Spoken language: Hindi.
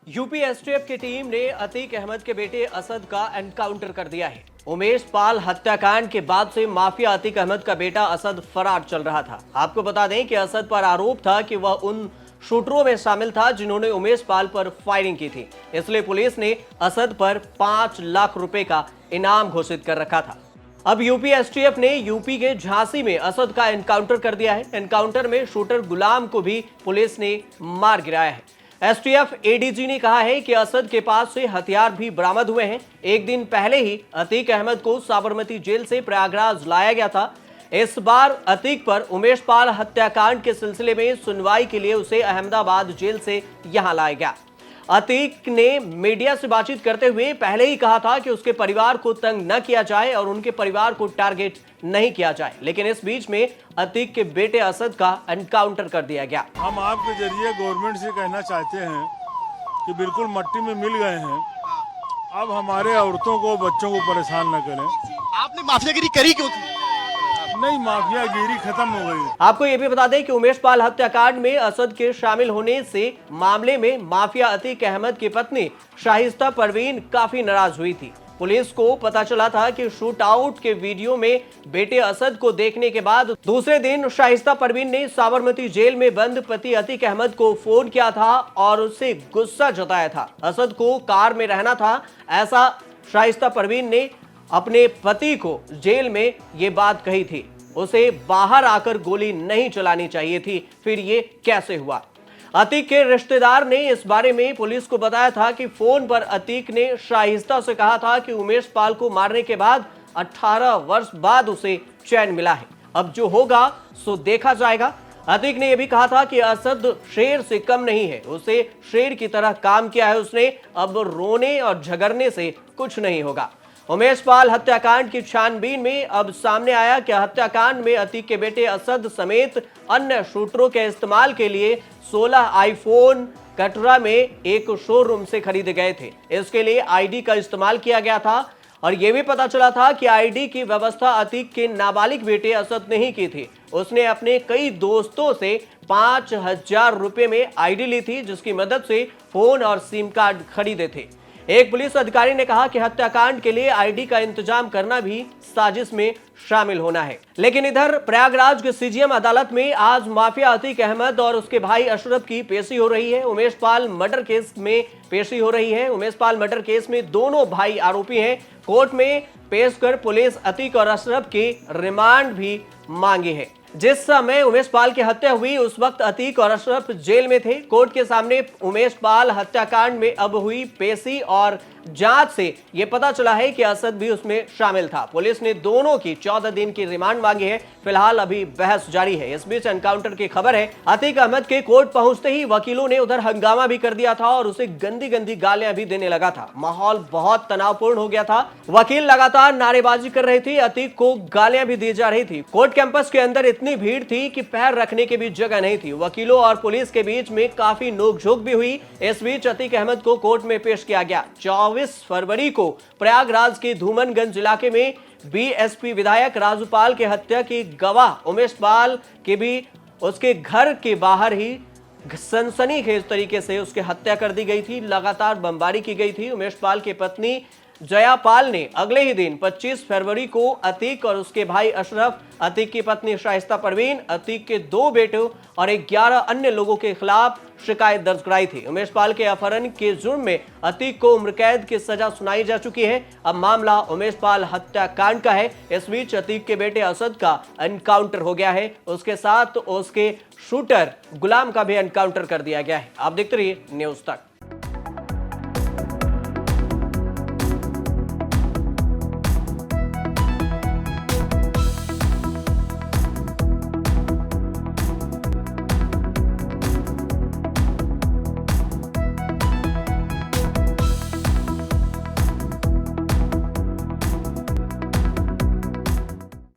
यूपी एसटीएफ की टीम ने अतीक अहमद के बेटे असद का एनकाउंटर कर दिया है। उमेश पाल हत्याकांड के बाद से माफिया अतीक अहमद का बेटा असद फरार चल रहा था। आपको बता दें कि असद पर आरोप था कि वह उन शूटरों में शामिल था जिन्होंने उमेश पाल पर फायरिंग की थी। इसलिए पुलिस ने असद पर 5 लाख रुपए का इनाम घोषित कर रखा था। अब यूपी एसटीएफ ने यूपी के झांसी में असद का एनकाउंटर कर दिया है। एनकाउंटर में शूटर गुलाम को भी पुलिस ने मार गिराया है। एसटीएफ एडीजी ने कहा है कि असद के पास से हथियार भी बरामद हुए हैं। एक दिन पहले ही अतीक अहमद को साबरमती जेल से प्रयागराज लाया गया था। इस बार अतीक पर उमेश पाल हत्याकांड के सिलसिले में सुनवाई के लिए उसे अहमदाबाद जेल से यहां लाया गया। अतीक ने मीडिया से बातचीत करते हुए पहले ही कहा था कि उसके परिवार को तंग न किया जाए और उनके परिवार को टारगेट नहीं किया जाए, लेकिन इस बीच में अतीक के बेटे असद का एनकाउंटर कर दिया गया। हम आपके जरिए गवर्नमेंट से कहना चाहते हैं कि बिल्कुल मट्टी में मिल गए हैं, अब हमारे औरतों को बच्चों को परेशान न करें। आपने माफियागिरी करी क्यों थी? नहीं, माफियागिरी खत्म हो गई। आपको यह भी बता दें कि उमेश पाल हत्याकांड में असद के शामिल होने से मामले में माफिया अतीक अहमद की पत्नी शाहिस्ता परवीन काफी नाराज हुई थी। पुलिस को पता चला था कि शूट आउट के वीडियो में बेटे असद को देखने के बाद दूसरे दिन शाहिस्ता परवीन ने साबरमती जेल में बंद पति अतीक अहमद को फोन किया था और उससे गुस्सा जताया था। असद को कार में रहना था, ऐसा शाहिस्ता परवीन ने अपने पति को जेल में ये बात कही थी। उसे बाहर आकर गोली नहीं चलानी चाहिए थी, फिर ये कैसे हुआ? अतीक के रिश्तेदार ने इस बारे में पुलिस को बताया था कि फोन पर अतीक ने शाहिस्ता से कहा था कि उमेश पाल को मारने के बाद 18 वर्ष बाद उसे चैन मिला है, अब जो होगा सो देखा जाएगा। अतीक ने यह भी कहा था कि असद शेर से कम नहीं है, उसे शेर की तरह काम किया है उसने, अब रोने और झगड़ने से कुछ नहीं होगा। उमेश पाल हत्याकांड की छानबीन में अब सामने आया कि हत्याकांड में अतीक के बेटे असद समेत अन्य शूटरों के इस्तेमाल के लिए 16 आईफोन कटरा में एक शोरूम से खरीदे गए थे। इसके लिए आईडी का इस्तेमाल किया गया था और यह भी पता चला था कि आईडी की व्यवस्था अतीक के नाबालिग बेटे असद ने ही की थी। उसने अपने कई दोस्तों से 5000 रुपए में आईडी ली थी, जिसकी मदद से फोन और सिम कार्ड खरीदे थे। एक पुलिस अधिकारी ने कहा कि हत्याकांड के लिए आईडी का इंतजाम करना भी साजिश में शामिल होना है। लेकिन इधर प्रयागराज के सीजीएम अदालत में आज माफिया अतीक अहमद और उसके भाई अशरफ की पेशी हो रही है। उमेश पाल मर्डर केस में पेशी हो रही है। उमेश पाल मर्डर केस में दोनों भाई आरोपी हैं। कोर्ट में पेश कर पुलिस अतीक और अशरफ की रिमांड भी मांगी है। जिस समय उमेश पाल की हत्या हुई उस वक्त अतीक और अशरफ जेल में थे। कोर्ट के सामने उमेश पाल हत्याकांड में अब हुई पेशी और जांच से यह पता चला है कि असद भी उसमें शामिल था। पुलिस ने दोनों की 14 दिन की रिमांड मांगी है। फिलहाल अभी बहस जारी है। इस बीच एनकाउंटर की खबर है। अतीक अहमद के कोर्ट पहुंचते ही वकीलों ने उधर हंगामा भी कर दिया था और उसे गंदी गंदी गालियां भी देने लगा था। माहौल बहुत तनावपूर्ण हो गया था। वकील लगातार नारेबाजी कर रही थी, अतीक को गालियां भी दी जा रही थी। कोर्ट कैंपस के अंदर इतनी भीड़ थी कि पैर रखने की भी जगह नहीं थी। वकीलों और पुलिस के बीच में काफी नोकझोंक भी हुई। इस बीच अतीक अहमद को कोर्ट में पेश किया गया। 24 फरवरी को प्रयागराज के धूमनगंज इलाके में बीएसपी विधायक राजूपाल के हत्या की गवाह उमेश पाल के भी उसके घर के बाहर ही सनसनीखेज तरीके से उसकी हत्या कर दी गई थी। लगातार बमबारी की गई थी। उमेश पाल की पत्नी जया पाल ने अगले ही दिन 25 फरवरी को अतीक और उसके भाई अशरफ, अतीक की पत्नी शाहिस्ता परवीन, अतीक के 2 बेटों और 11 अन्य लोगों के खिलाफ शिकायत दर्ज कराई थी। उमेश पाल के अपहरण के जुर्म में अतीक को उम्र कैद की सजा सुनाई जा चुकी है। अब मामला उमेश पाल हत्याकांड का है। इस बीच अतीक के बेटे असद का एनकाउंटर हो गया है। उसके साथ उसके शूटर गुलाम का भी एनकाउंटर कर दिया गया है। आप देखते रहिए न्यूज़ तक।